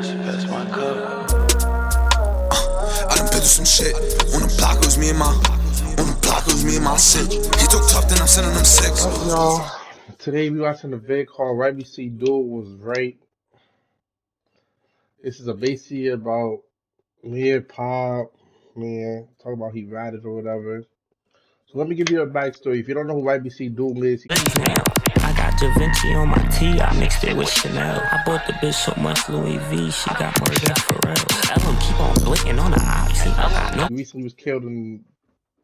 That's my cup. I done been through some shit. On the block, it was me and my shit. He took tough, then I'm sending them six. Y'all, today we watching a vid called YBC Duel Was Right. This is a basically about me and Pabb, man, talk about he ratted or whatever. So let me give you a backstory. If you don't know who YBC Duel is, I got Da Vinci on my tee, I mixed it with Chanel. I bought the bitch so much Louis V, she got more than Pharrell. Ellen keep on blinking on the oxy. I got no. he recently was killed in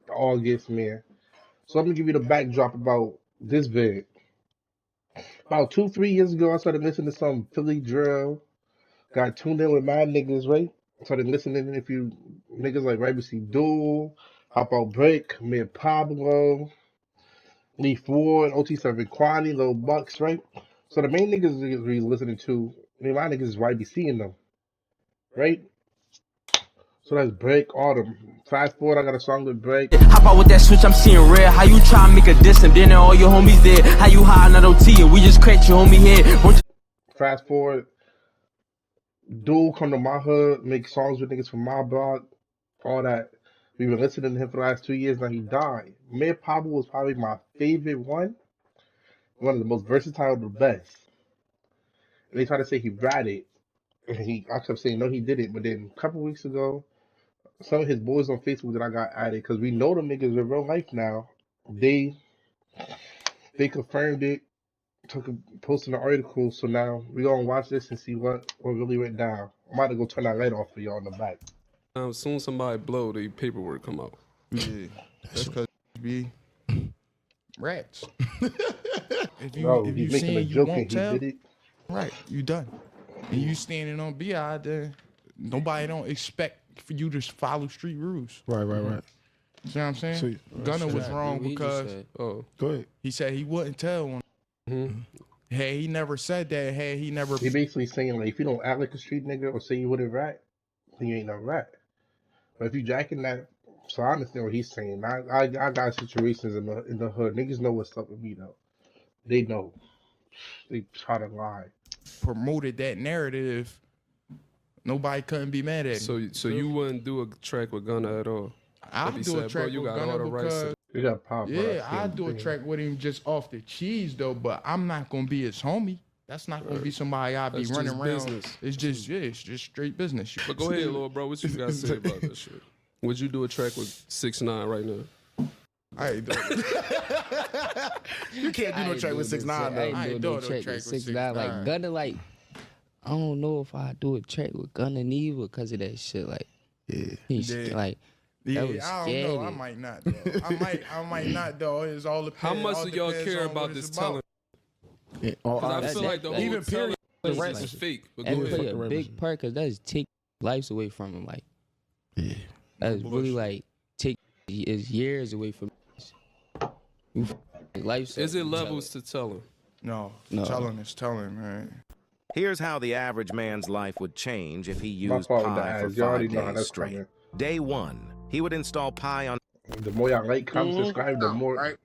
August, man. So let me give you the backdrop about this vid. About 2-3 years ago, I started listening to some Philly drill. Got tuned in with mad niggas, right? Started listening to a few niggas like YBC Duel, Hop Out Break, me and Pablo, Lee Ford, OT7 Kwani, Lil Bucks, right? So the main niggas we listening to, my niggas is YBC in them, right? So that's Break, Autumn. Fast forward, I got a song with Break. How about with that switch, I'm seeing red. How you try to make a diss and then all your homies dead? How you high on OT and we just cracked your homie head? Fast forward, Duel come to my hood, make songs with niggas from my block, all that. We've been listening to him for the last 2 years, now he died. Me and Pablo was probably my favorite one of the most versatile, the best. And they try to say he ratted. And I kept saying, no, he didn't. But then a couple weeks ago, some of his boys on Facebook that I got added, because we know them niggas in real life now, they confirmed it, posted an article. So now we gonna watch this and see what really went down. I'm about to go turn that light off for y'all in the back. As soon as somebody blow, the paperwork come out. Yeah, that's because be rats. if He's making a joke and he did it. Right, you done. And you standing on BI, then nobody don't expect for you to follow street rules. Right. See what I'm saying? So, Gunner was wrong because Go ahead. he said he wouldn't tell one. Hey, he never said that. Hey, he never. He basically saying like, if you don't act like a street nigga or say you wouldn't rat, then you ain't no rat. But if you jacking that, so I understand what he's saying. I got situations in the hood. Niggas know what's up with me though. They know. They try to lie. promoted that narrative. Nobody couldn't be mad at me. So you wouldn't do a track with Gunna at all? I'll do a track you with got all Gunna the rights because You got Pabb. yeah, I'll do a track with him just off the cheese though. But I'm not gonna be his homie. That's not gonna be somebody I'll be That's running just around. business. It's just straight business. But go ahead, little bro. What you got to say about that shit? Would you do a track with 6ix9ine right now? I ain't doing it. You can't do no track with 6ix9ine though. I ain't doing no track with 6ix9ine. Like 6ix9ine. Gunna, like I don't know if I do a track with Gunna neither because of that shit. Like he's Yeah. like Yeah, that was I don't know. I scary. might not though. I might not though. It's all How much all do y'all depends care on about what this it's telling? Yeah. Oh, Because I that- feel like the that- whole even telling period, is fake. But That go play ahead. a big part because that's take lives away from him. Like yeah. that's really like take his years away from life. Is it levels to telling? No, No. telling is telling, man. Here's how the average man's life would change if he My used fault with the Pi for ads. Y'all already 5 know how days that's straight. coming. Day 1, he would install Pi on The more y'all like, comment, subscribe, the more. Right.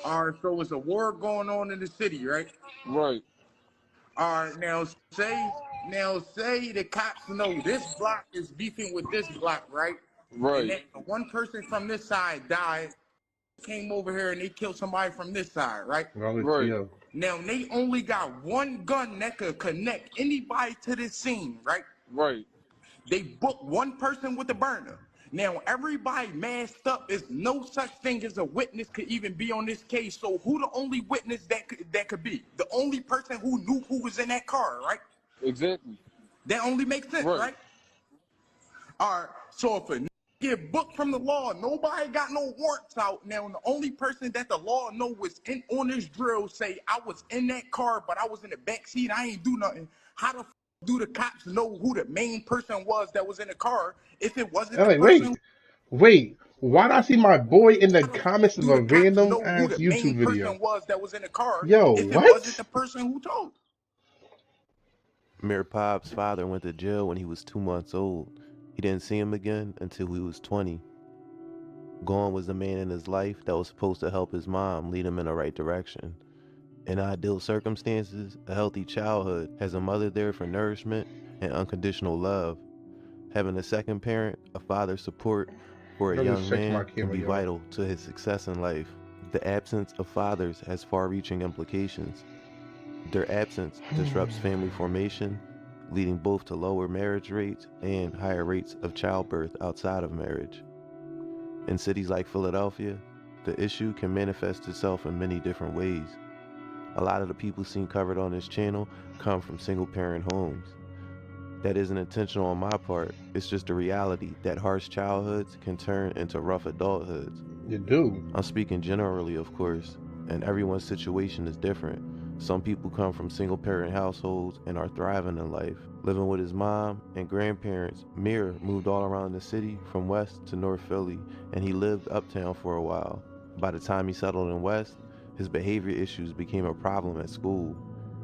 All right. So it's a war going on in the city, right? Right. All right. Now say the cops know this block is beefing with this block, right? Right. And then one person from this side died, came over here and they killed somebody from this side, right? Right. Yeah. Now they only got one gun that could connect anybody to this scene, right? Right. They booked one person with a burner. Now everybody masked up. There's no such thing as a witness could even be on this case. So who the only witness that could be? The only person who knew who was in that car, right? Exactly. That only makes sense, right? All right. So if a get booked from the law, nobody got no warrants out. Now the only person that the law know was in on this drill say I was in that car, but I was in the back seat. I ain't do nothing. How the do the cops know who the main person was that was in the car if it wasn't I'm the like, person? wait. Why do I see my boy in the How the comments of do a the cops random know who ass the YouTube main video? person was that was in the car Yo, if it what? wasn't the person who told? Mir Pabb's father went to jail when he was 2 months old. He didn't see him again until he was 20. Gone was the man in his life that was supposed to help his mom lead him in the right direction. In ideal circumstances, a healthy childhood has a mother there for nourishment and unconditional love. Having a second parent, a father's support for a I just young checked my man can camera, be y'all. vital to his success in life. The absence of fathers has far-reaching implications. Their absence disrupts family formation, leading both to lower marriage rates and higher rates of childbirth outside of marriage. In cities like Philadelphia, the issue can manifest itself in many different ways. A lot of the people seen covered on this channel come from single-parent homes. That isn't intentional on my part, it's just a reality that harsh childhoods can turn into rough adulthoods. You do. I'm speaking generally, of course, and everyone's situation is different. Some people come from single-parent households and are thriving in life. Living with his mom and grandparents, Mir moved all around the city from West to North Philly, and he lived uptown for a while. By the time he settled in West, his behavior issues became a problem at school.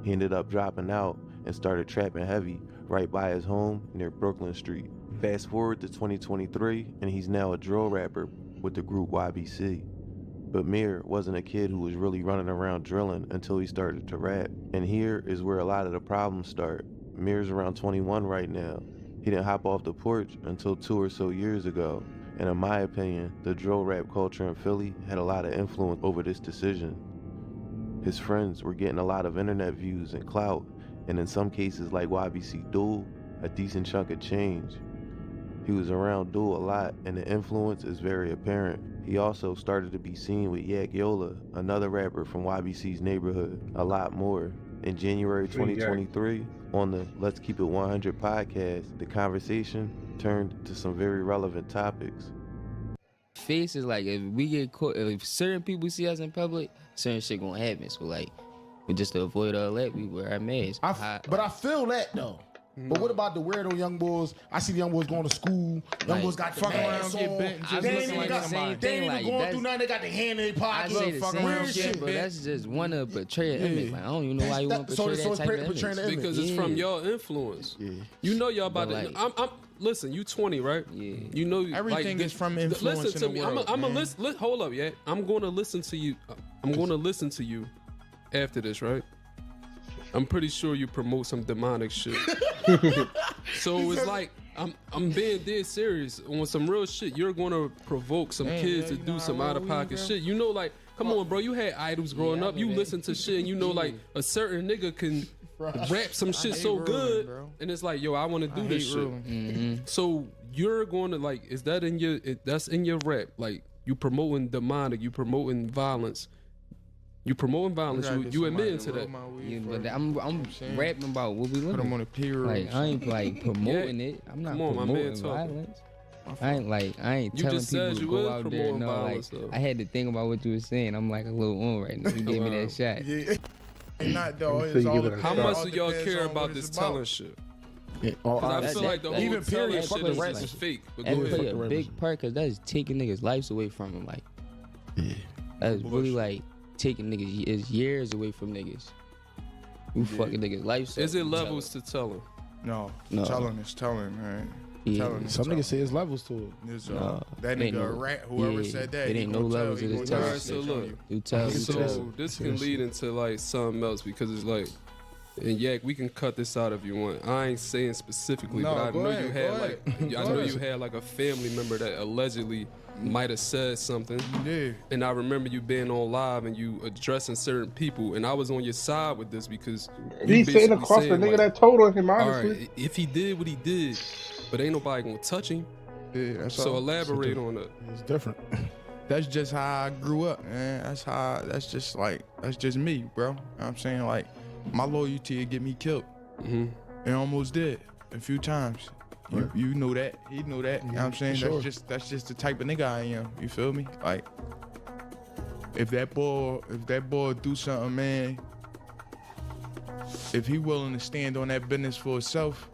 He ended up dropping out and started trapping heavy right by his home near Brooklyn Street. Fast forward to 2023, and he's now a drill rapper with the group YBC. But Mir wasn't a kid who was really running around drilling until he started to rap. And here is where a lot of the problems start. Mir's around 21 right now. He didn't hop off the porch until 2 or so years ago. And in my opinion, the drill rap culture in Philly had a lot of influence over this decision. His friends were getting a lot of internet views and clout, and in some cases like YBC Duel, a decent chunk of change. He was around Duel a lot, and the influence is very apparent. He also started to be seen with Yak Yola, another rapper from YBC's neighborhood, a lot more. In January 2023, on the Let's Keep It 100 podcast, the conversation turned to some very relevant topics. Face is like, if we get caught, if certain people see us in public, certain shit gonna happen. So like, just to avoid all that, we wear our masks. But I feel that though. But what about the weirdo young boys? I see the young boys going to school. Young boys got the fucking around, mask get on. bent, just They ain't looking even like got somebody. they ain't even Like, going through nothing. They got their hand in their I pocket. say the same Weird shit, but that's just one of portray an image. Like, I don't even know why you want to portray that type of image. Because it's from your influence. You know y'all about But to. I'm listen. You 20, right? Yeah. You know Everything is from influence Listen to in me. the world, I'm a man. listen. Hold up, yeah. I'm going to listen to you. I'm going to listen to you after this, right? I'm pretty sure you promote some demonic shit. So it's like I'm being dead serious on some real shit. You're gonna provoke some kids to do some out of pocket shit. You know, like, come on, bro. You had idols growing up. You listen to shit, and you know, like, a certain nigga can rap some shit so good, and it's like, yo, I want to do this shit. So you're going to, like, is that in your? That's in your rap? Like, you promoting demonic, you promoting violence. You promoting violence. You admitting to that. Yeah, but I'm rapping about what we Put looking. them on a period. Like, I ain't like promoting it. I'm not Come on, my man, promoting talk. violence. I ain't You telling just people said to you go was out there. promoting No, violence, like, though. I had to think about what you were saying. I'm like a little on right now. You gave me that shot. Yeah. Not though. Until It's you all give it a How shot. much do y'all depends care on about what this it's about. telling shit? Oh, Cause I feel like the whole even telling period, shit fuck the is rappers. fake. But That go play ahead. a big part because that's taking niggas' lives away from them. Like, that's really like taking niggas years away from niggas. You fucking niggas' lives. Is it levels to telling? No. No. Telling is telling, man. Yeah. Telling is Some telling. niggas say it's levels to it. It's, No, that it ain't nigga a no- rat. Whoever yeah, said that, it he ain't gonna no tell, levels, he it gonna is tell telling. that So shit look. on you. You tell. So this can lead into like something else because it's like, and Yak, we can cut this out if you want. I ain't saying specifically, No, but I go know ahead, you had go like, ahead. I Go know ahead. you had like a family member that allegedly might have said something. Yeah. And I remember you being on live and you addressing certain people, and I was on your side with this because you He's sitting basically across the saying, nigga like, that told on him, all honestly. right, if he did what he did, but ain't nobody gonna touch him. Yeah, that's So all. elaborate on that. It's different. That's just how I grew up, man. That's just me, bro. You know what I'm saying? Like, my loyalty would get me killed. Mm-hmm. It almost did a few times. You know that. He know that. You know what I'm saying? Sure. That's just the type of nigga I am. You feel me? Like, if that boy do something, man, if he willing to stand on that business for himself,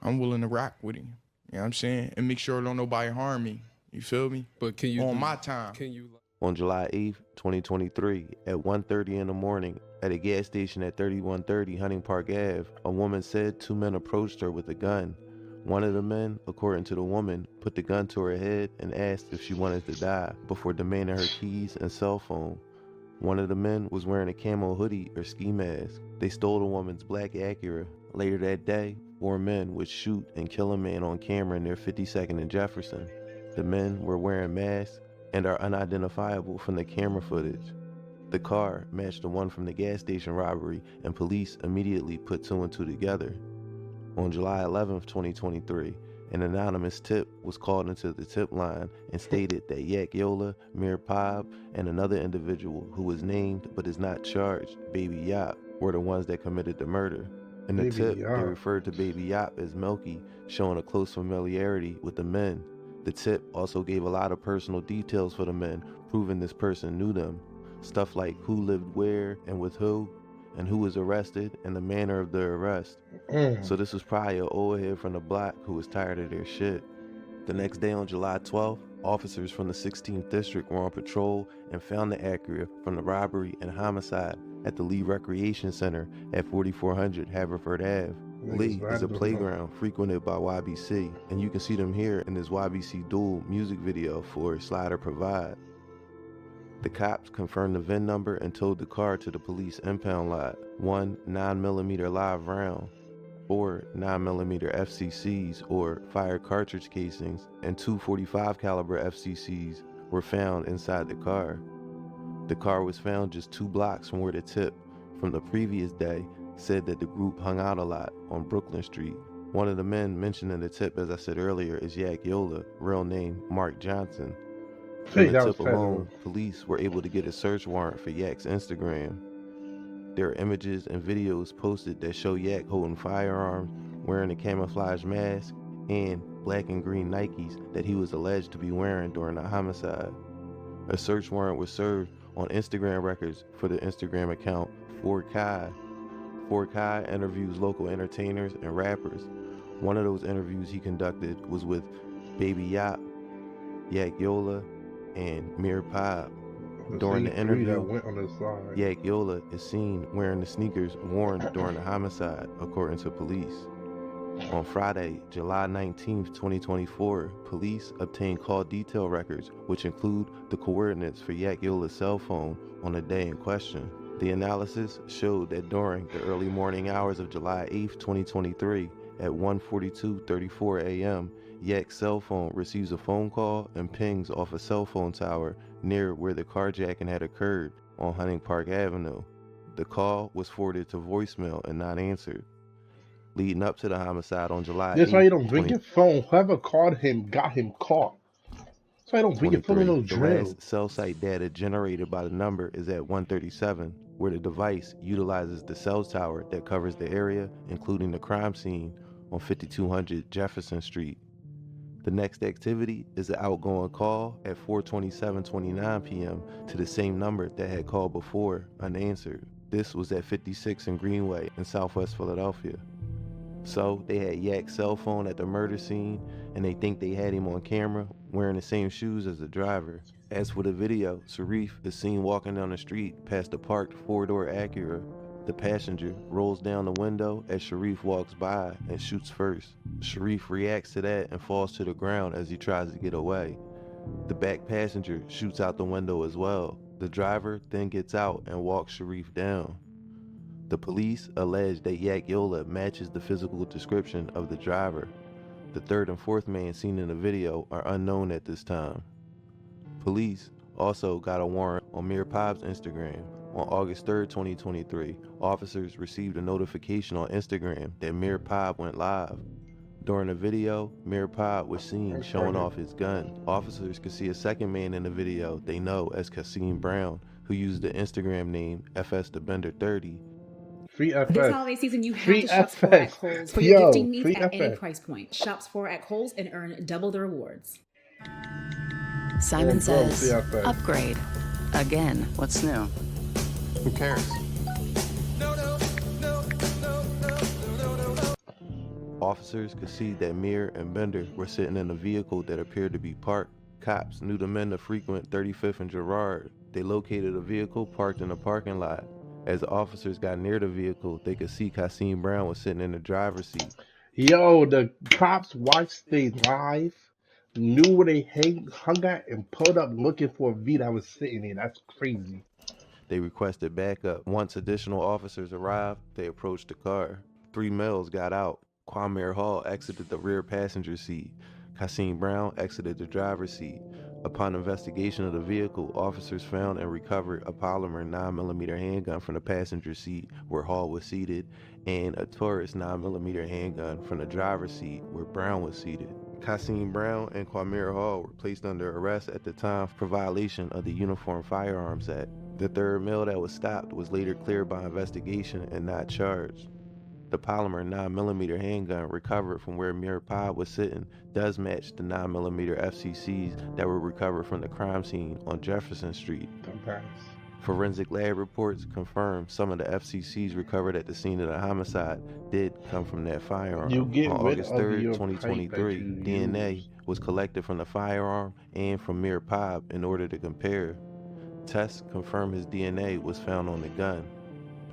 I'm willing to rock with him. You know what I'm saying? And make sure don't nobody harm me. You feel me? But can you On my time. Can you? On July 8th, 2023, at 1:30 in the morning, at a gas station at 3130 Hunting Park Ave, a woman said 2 men approached her with a gun. One of the men, according to the woman, put the gun to her head and asked if she wanted to die before demanding her keys and cell phone. One of the men was wearing a camo hoodie or ski mask. They stole the woman's black Acura. Later that day, 4 men would shoot and kill a man on camera near 52nd and Jefferson. The men were wearing masks and are unidentifiable from the camera footage. The car matched the one from the gas station robbery, and police immediately put 2 and 2 together. On July 11, 2023, an anonymous tip was called into the tip line and stated that Yak Yola, Mir Pabb, and another individual who was named but is not charged, Baby Yap, were the ones that committed the murder. In the tip, they referred to Baby Yap as Melky, showing a close familiarity with the men. The tip also gave a lot of personal details for the men, proving this person knew them. Stuff like who lived where and with who, and who was arrested, and the manner of the arrest. So this was probably an old head from the block who was tired of their shit. The next day on July 12th, officers from the 16th District were on patrol and found the Acura from the robbery and homicide at the Lee Recreation Center at 4400 Haverford Ave. Lee is a playground frequented by YBC, and you can see them here in this YBC Duel music video for Slider Provide. The cops confirmed the VIN number and towed the car to the police impound lot. 1 9mm live round, 4 9mm FCCs or fire cartridge casings, and 2 .45 caliber FCCs were found inside the car. The car was found just 2 blocks from where the tip from the previous day said that the group hung out a lot on Brooklyn Street. One of the men mentioned in the tip, as I said earlier, is Yak Yola, real name Mark Johnson. From the tip alone, police were able to get a search warrant for Yak's Instagram. There are images and videos posted that show Yak holding firearms, wearing a camouflage mask, and black and green Nikes that he was alleged to be wearing during the homicide. A search warrant was served on Instagram records for the Instagram account 4Kai. 4Kai interviews local entertainers and rappers. One of those interviews he conducted was with Baby Yap, Yak Yola, and Mir Pabb. During the interview, Yak Yola is seen wearing the sneakers worn during the homicide, according to police. On Friday, July 19, 2024, police obtained call detail records, which include the coordinates for Yak Yola's cell phone on the day in question. The analysis showed that during the early morning hours of July 8, 2023, at 1:42:34 a.m., Yak's cell phone receives a phone call and pings off a cell phone tower near where the carjacking had occurred on Hunting Park Avenue. The call was forwarded to voicemail and not answered. Leading up to the homicide on July 8th, that's why you don't bring your phone. Whoever called him got him caught. That's why you don't bring your phone in no drill. The last cell site data generated by the number is at 137, where the device utilizes the cell tower that covers the area, including the crime scene on 5200 Jefferson Street. The next activity is an outgoing call at 4:27:29 p.m. to the same number that had called before, unanswered. This was at 56 and Greenway in Southwest Philadelphia. So they had Yak's cell phone at the murder scene, and they think they had him on camera wearing the same shoes as the driver. As for the video, Sharif is seen walking down the street past a parked 4-door Acura. The passenger rolls down the window as Sharif walks by and shoots first. Sharif reacts to that and falls to the ground as he tries to get away. The back passenger shoots out the window as well. The driver then gets out and walks Sharif down. The police allege that Yak Yola matches the physical description of the driver. The third and fourth man seen in the video are unknown at this time. Police also got a warrant on Mir Pabb's Instagram. On August 3rd, 2023, officers received a notification on Instagram that Mir Pabb went live. During the video, Mir Pabb was seen showing off his gun. Officers could see a second man in the video they know as Kasim Brown, who used the Instagram name FS the Bender 30. Free FS. This holiday season, you have to shop 4 at Kohl's for your gifting needs at any price point. Shops 4 at Kohl's and earn double the rewards. Simon says, upgrade. Again. What's new? Who cares? Officers could see that Mir and Bender were sitting in a vehicle that appeared to be parked. Cops knew the men to frequent 35th and Girard. They located a vehicle parked in a parking lot. As the officers got near the vehicle, they could see Kasim Brown was sitting in the driver's seat. Yo, the cops watched they live, knew where they hung at, and pulled up looking for a V that was sitting there. That's crazy. They requested backup. Once additional officers arrived, they approached the car. 3 males got out. Kwame Hall exited the rear passenger seat. Kasim Brown exited the driver's seat. Upon investigation of the vehicle, officers found and recovered a polymer 9mm handgun from the passenger seat where Hall was seated and a Taurus 9mm handgun from the driver's seat where Brown was seated. Kasim Brown and Kwame Hall were placed under arrest at the time for violation of the Uniform Firearms Act. The third male that was stopped was later cleared by investigation and not charged. The polymer 9mm handgun recovered from where Mir Pabb was sitting does match the 9mm FCCs that were recovered from the crime scene on Jefferson Street. Forensic lab reports confirm some of the FCCs recovered at the scene of the homicide did come from that firearm. On August 3rd, 2023, DNA was collected from the firearm and from Mir Pabb in order to compare. Tests confirmed his DNA was found on the gun.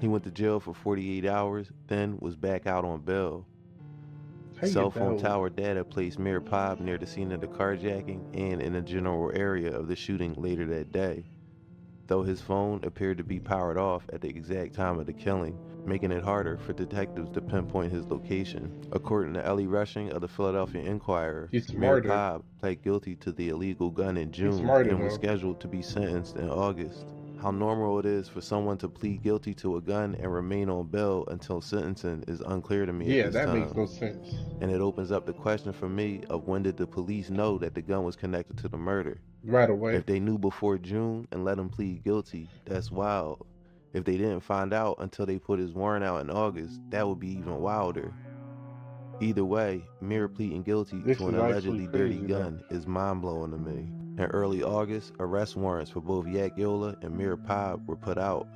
He went to jail for 48 hours, then was back out on bail. Cell phone tower data placed Mir Pabb near the scene of the carjacking and in the general area of the shooting later that day, though his phone appeared to be powered off at the exact time of the killing, making it harder for detectives to pinpoint his location. According to Ellie Rushing of the Philadelphia Inquirer, Mir Pabb pled guilty to the illegal gun in June and was scheduled to be sentenced in August. How normal it is for someone to plead guilty to a gun and remain on bail until sentencing is unclear to me at this time. Yeah, that makes no sense. And it opens up the question for me of when did the police know that the gun was connected to the murder? Right away. If they knew before June and let him plead guilty, that's wild. If they didn't find out until they put his warrant out in August, that would be even wilder. Either way, Mir pleading guilty to an allegedly dirty gun is mind-blowing to me. In early August, arrest warrants for both Yak Yola and Mir Pabb were put out.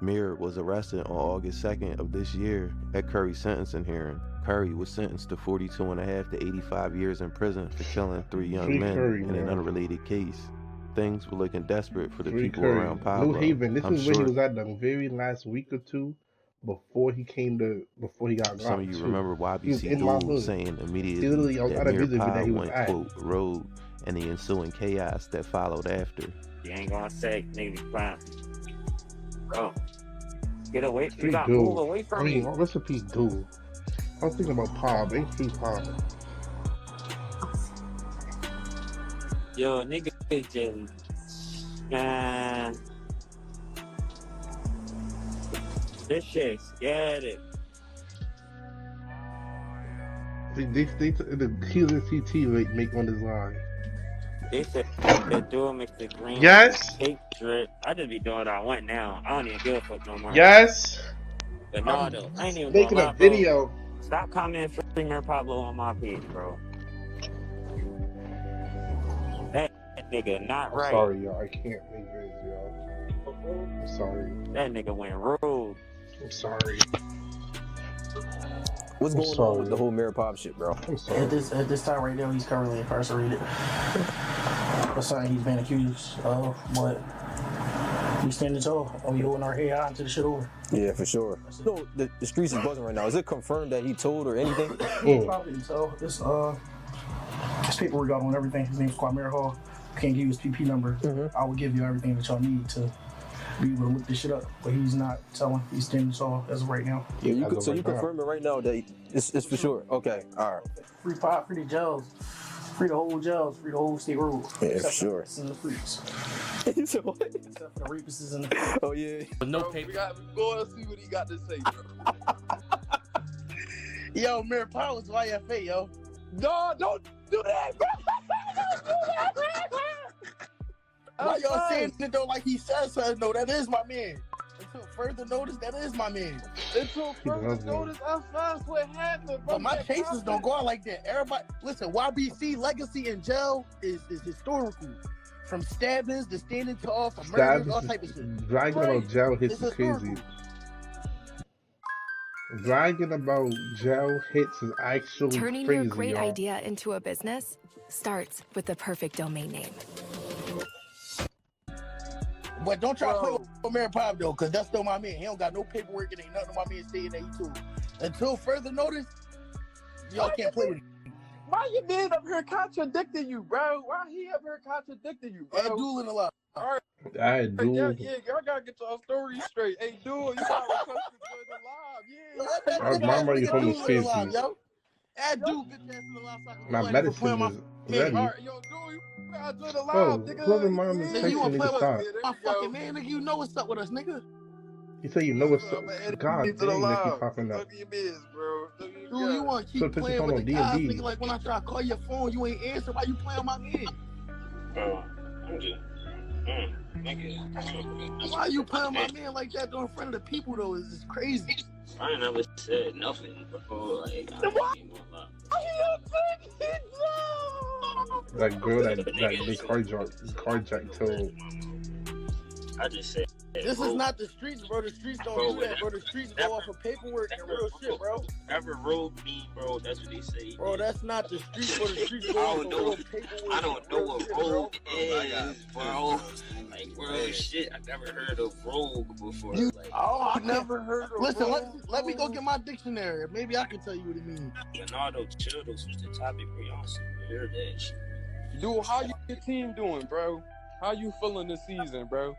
Mir was arrested on August 2nd of this year at Curry's sentencing hearing. Curry was sentenced to 42.5 to 85 years in prison for killing 3 young men in an unrelated case. Things were looking desperate for the people around Pablo. New Haven, this is when he was at the very last week or two before he got got. Some of you remember YBC Duel saying immediately that Mir Pabb went, quote, rogue, and the ensuing chaos that followed after. You ain't gonna say nigga crime. Bro, get away. You gotta move away from me. Rest in peace, dude. I was thinking about Pabb. Ain't free Pabb. Yo, nigga, just man. This shit scared it. The Keelan CT make on his line. They said the dual mix the green. Yes. Cake drip. I just be doing what I want now. I don't even give a fuck no more. Yes. But no, though, I ain't even making a video. Bro. Stop commenting for Mir Pablo on my page, bro. That nigga not right. I'm sorry, y'all. I can't make videos, y'all. I'm sorry. That nigga went rude. I'm sorry. What's going on with the whole Mir Pabb shit, bro? I'm sorry. At this time right now, he's currently incarcerated. That's something he's been accused of, but we standing tall and we holding our head high until the shit over. Yeah, for sure. So the streets is buzzing right now. Is it confirmed that he told or anything? Probably so. This paperwork got on everything. His name's Kwame Hall. I can't give you his PP number. I will give you everything that y'all need to be able to look this shit up, but he's not telling. He's standing tall as of right now. Yeah, you confirming right now that it's for sure. Okay, all right. Free Pabb, free the jails, free the whole jails, free the whole state road. Yeah, for sure. And the freaks. You said what? Except for the rapists and the. Oh yeah. No paper. We got to go and see what he got to say, bro. Yo, Mir Pabb was YFA, yo. No, don't do that, bro. Don't do that, bro. Why y'all saying it though like he says something? No, that is my man. Until further notice, that is my man. Until further notice, that's what happened, bro. But my cases don't go out like that. Everybody, listen, YBC legacy in jail is historical. From stabbings to standing tall, from murders, all type of shit. Bragging about jail hits is crazy. Bragging about jail hits is actually Turning crazy, your great y'all. idea into a business starts with the perfect domain name. But don't try to play with Mir Pabb though, because that's still my man. He don't got no paperwork and ain't nothing on my man saying that he too. Until further notice, y'all can't play with him. Why you man up here contradicting you, bro? Why he up here contradicting you, bro? And dueling a lot. All right, dude. Yeah, y'all gotta get y'all story straight. Hey, dude, you got requested to join the live. Yeah, That's my money from the safety. Add dude bitch ass in the live so I can My play you for playing medicine my is ready. man. All right, yo, dude, you gotta join the live, Oh, nigga. whoever mom is Nigga, you wanna texting me play to with stop. my fucking man, nigga? You know what's up with us, nigga. He said you know what's up. God To the dang, they keep live. popping up. Fuck you is, bro. Look you Dude, you wanna So keep put your playing phone with on the guys, D&D. nigga? Like when I try to call your phone, you ain't answer. Why you playing on my man? Bro, I'm just. Nigga. Why you playing on my man like that though in front of the people though? Is just crazy. I ain't never said nothing before. Like, I ain't gonna lie. That girl that they carjacked told. I just said. This is not the streets, bro. The streets don't do that, bro. The streets go off of paperwork and real shit, bro. Whatever road me, bro, that's what they say. Bro, that's not the streets, bro. The streets go off of real paperwork. I don't know what rogue is, bro. Like, real shit. I never heard of rogue before. I never heard of Listen, let me go get my dictionary. Maybe I can tell you what it means. Bernardo Childos was the topic, bro. Y'all hear that shit. Dude, how your team doing, bro? How you feeling this season, bro?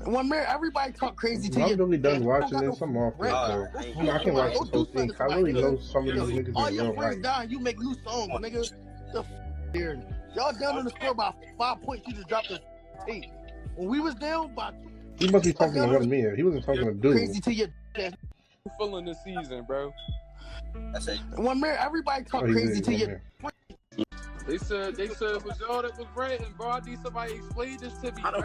When everybody talk crazy to you. I'm really done watching this. I'm off this, bro. I can watch this whole thing. I really know some of these niggas all in your real friends life. dying, you make new songs, nigga. The here. Y'all down on the score by 5 points. You just dropped the tape. When we was down by. He must be talking to one of me. He wasn't talking to dude. Crazy to your ass. You feeling this season, bro? When everybody talk crazy to you. They said it was y'all that was ranting, bro. I need somebody to explain this to me, bro.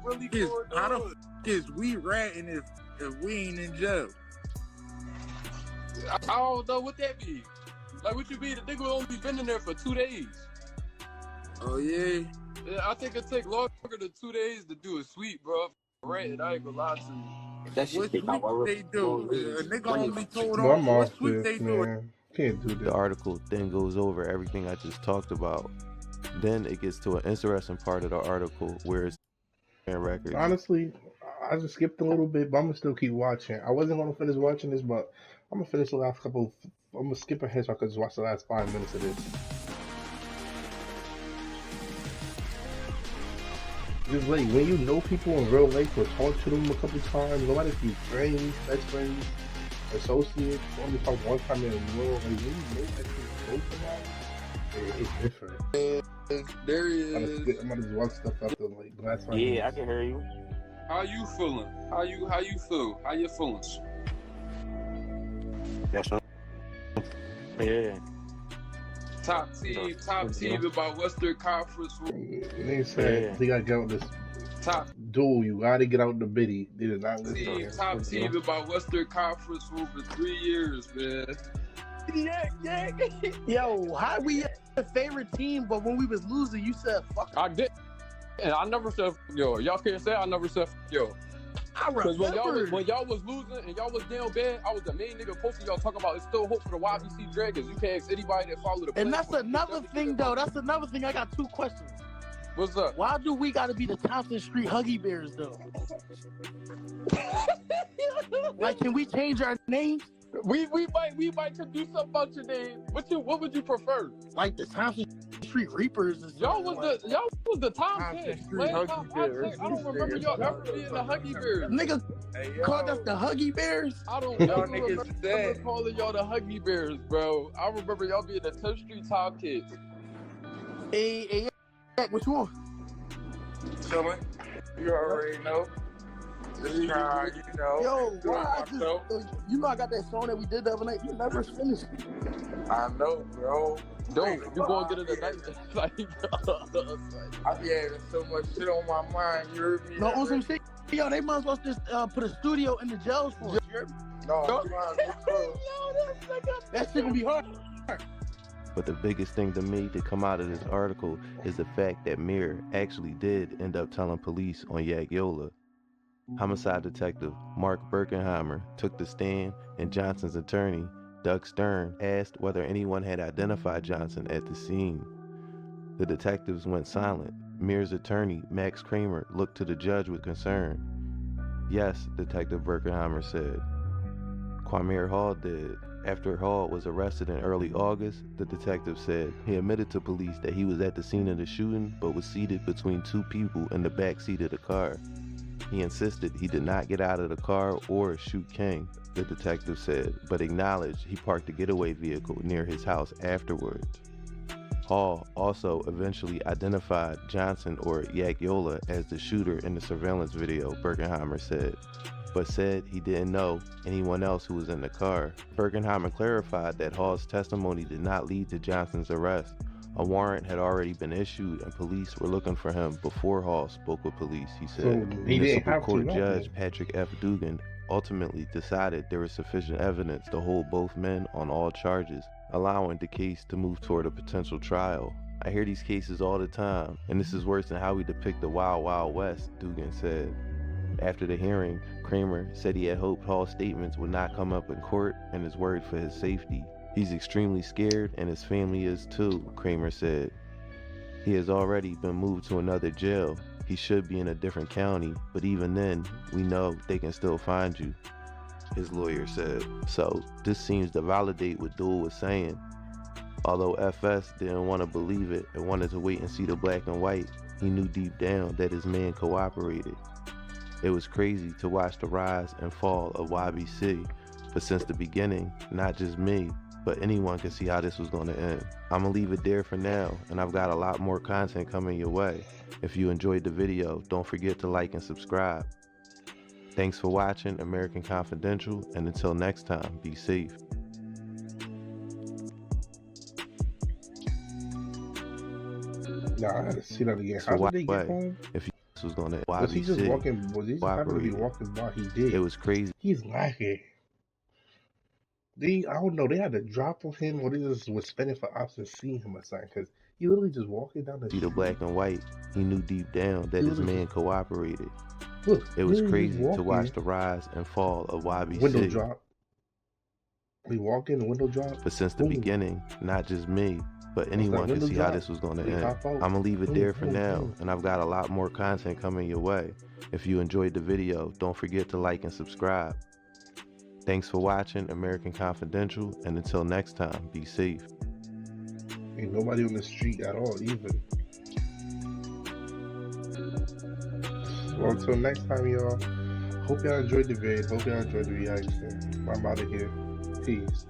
Really How the f is we ratting if we ain't in jail? I don't know what that means. Like, what you mean? The nigga only been in there for 2 days. Oh, yeah? Yeah, I think it take longer than 2 days to do a sweep, bro. Ranting, I ain't gonna lie to you. What sweep they do? A nigga only told No, on I'm what off sweep this, they do. man. Can't do this. The article then goes over everything I just talked about. Then it gets to an interesting part of the article where it's records. Honestly, I just skipped a little bit, but I'm gonna still keep watching. I wasn't gonna finish watching this, but I'm gonna finish the last couple. I'm gonna skip ahead so I can just watch the last 5 minutes of this. Just like when you know people in real life or talk to them a couple times, no matter if you friends, best friends, associates, only talk one time in a world, like when you know that you're close to that, it's different. There he is. I'm gonna just watch stuff after like the last 5 minutes. Yeah, I can hear you. How you feeling? How you feel? How your feelings? Yes, sir. Yeah. Top team about Western Conference. They said they gotta get out this duel. You gotta get out the biddy. They did not listen. Top team about Western Conference for over 3 years, man. Yeah. Yo, how we the favorite team, but when we was losing, you said fuck. I did. And I never said yo. Y'all can't say I never said yo. Because when y'all was losing and y'all was down bad, I was the main nigga posting y'all talking about it's still hope for the YBC Dragons. You can't ask anybody that follow the And that's another thing though. That's another thing. I got 2 questions. What's up? Why do we gotta be the Thompson Street Huggy Bears though? Like, can we change our names? We might could do something about your name. What would you prefer? Like the Thompson Street Reapers. Y'all was the Thompson Street Huggy Bears. I don't remember y'all ever being the Huggy Bears. Nigga called us the Huggy Bears. I don't ever remember calling y'all the Huggy Bears, bro. I remember y'all being the 10th Street Top Kids. Hey, what you want? Chillin'. You already know. Just try, you know. Yo, why you know I got that song that we did the other night. You never finished. I know, bro. Don't you gonna get it tonight? Like, I be having so much shit on my mind. You heard me? No, on some shit. Yo, they might as well just put a studio in the jails for us. You heard me? No, that shit gonna be hard. But the biggest thing to me to come out of this article is the fact that Mir actually did end up telling police on Yak Yola. Homicide detective Mark Birkenheimer took the stand, and Johnson's attorney, Doug Stern, asked whether anyone had identified Johnson at the scene. The detectives went silent. Mir's attorney, Max Kramer, looked to the judge with concern. Yes, Detective Birkenheimer said. Kwame Hall did. After Hall was arrested in early August, the detective said he admitted to police that he was at the scene of the shooting but was seated between two people in the back seat of the car. He insisted he did not get out of the car or shoot King, the detective said, but acknowledged he parked the getaway vehicle near his house afterwards. Hall also eventually identified Johnson or Yakiola as the shooter in the surveillance video, Birkenheimer said, but said he didn't know anyone else who was in the car. Birkenheimer clarified that Hall's testimony did not lead to Johnson's arrest. A warrant had already been issued and police were looking for him before Hall spoke with police, he said. So he didn't Municipal have Court to, Judge no. Patrick F. Dugan ultimately decided there was sufficient evidence to hold both men on all charges, allowing the case to move toward a potential trial. I hear these cases all the time, and this is worse than how we depict the Wild Wild West, Dugan said. After the hearing, Kramer said he had hoped Hall's statements would not come up in court and is worried for his safety. He's extremely scared and his family is too, Kramer said. He has already been moved to another jail. He should be in a different county, but even then, we know they can still find you, his lawyer said. So this seems to validate what Duel was saying. Although FS didn't want to believe it and wanted to wait and see the black and white, he knew deep down that his man cooperated. It was crazy to watch the rise and fall of YBC, but since the beginning, not just me, but anyone could see how this was going to end. I'm gonna leave it there for now, and I've got a lot more content coming your way. If you enjoyed the video, don't forget to like and subscribe. Thanks for watching American Confidential, and until next time, be safe. Nah, I gotta see that again. How did they get home? If he was gonna Was he just walking? Was he just happened to be walking by? He did. It was crazy. He's lacking. I don't know. They had to drop on him, or they just was spending for ops and seeing him or something. Because he literally just walking down the See street. the black and white. He knew deep down that his man cooperated. Look, it was literally crazy to watch the rise and fall of YBC. Window drop. We walk in, the window drop. But since the beginning, not just me, but anyone could see how this was going to end. I'm gonna leave it there for now, and I've got a lot more content coming your way. If you enjoyed the video, don't forget to like and subscribe. Thanks for watching American Confidential, and until next time, be safe. Ain't nobody on the street at all, even. Well, until next time, y'all. Hope y'all enjoyed the vid. Hope y'all enjoyed the reaction. I'm out of here. Peace.